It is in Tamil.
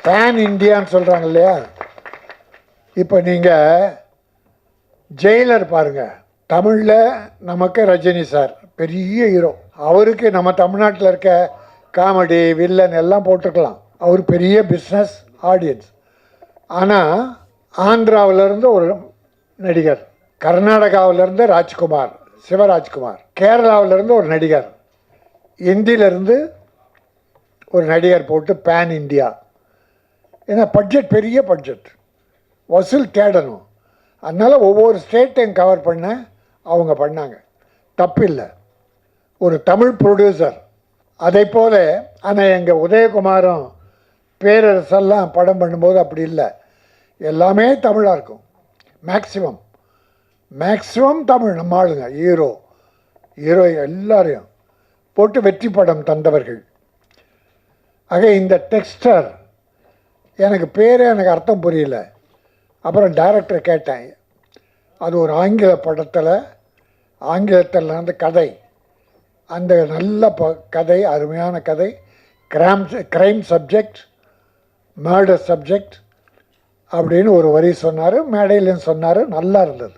பேன் இண்டியான்னு சொல்கிறாங்க இல்லையா? இப்போ நீங்கள் ஜெயிலர் பாருங்கள், தமிழில் நமக்கு ரஜினி சார் பெரிய ஹீரோ. அவருக்கு நம்ம தமிழ்நாட்டில் இருக்க காமெடி வில்லன் எல்லாம் போட்டுக்கலாம், அவர் பெரிய பிஸ்னஸ் ஆடியன்ஸ். ஆனால் ஆந்திராவிலேருந்து ஒரு நடிகர், கர்நாடகாவிலேருந்து ராஜ்குமார், சிவராஜ்குமார், கேரளாவிலேருந்து ஒரு நடிகர், இந்தியிலேருந்து ஒரு நடிகர் போட்டு பேன் இண்டியா. ஏன்னா பட்ஜெட் பெரிய பட்ஜெட், வசூல் தேடணும். அதனால் ஒவ்வொரு ஸ்டேட்டையும் கவர் பண்ண அவங்க பண்ணாங்க, தப்பில்லை. ஒரு தமிழ் ப்ரொடியூசர் அதை போல். ஆனால் எங்கள் உதயகுமாரும் பேரரசெல்லாம் படம் பண்ணும்போது அப்படி இல்லை, எல்லாமே தமிழாக இருக்கும். மேக்ஸிமம் தமிழ். நம்ம ஆளுங்க ஹீரோ எல்லாரையும் போட்டு வெற்றி படம் தந்தவர்கள். ஆக இந்த டெக்ஸ்டர் எனக்கு பேரே எனக்கு அர்த்தம் புரியல. அப்புறம் டைரக்டர் கேட்டேன், அது ஒரு ஆங்கில படத்தில் ஆங்கிலத்தில் நடந்த கதை, அந்த நல்ல கதை, அருமையான கதை, கிரைம் சப்ஜெக்ட், மர்டர் சப்ஜெக்ட் அப்படின்னு ஒரு வரி சொன்னார், மேடையிலையும் சொன்னார், நல்லா இருந்தது.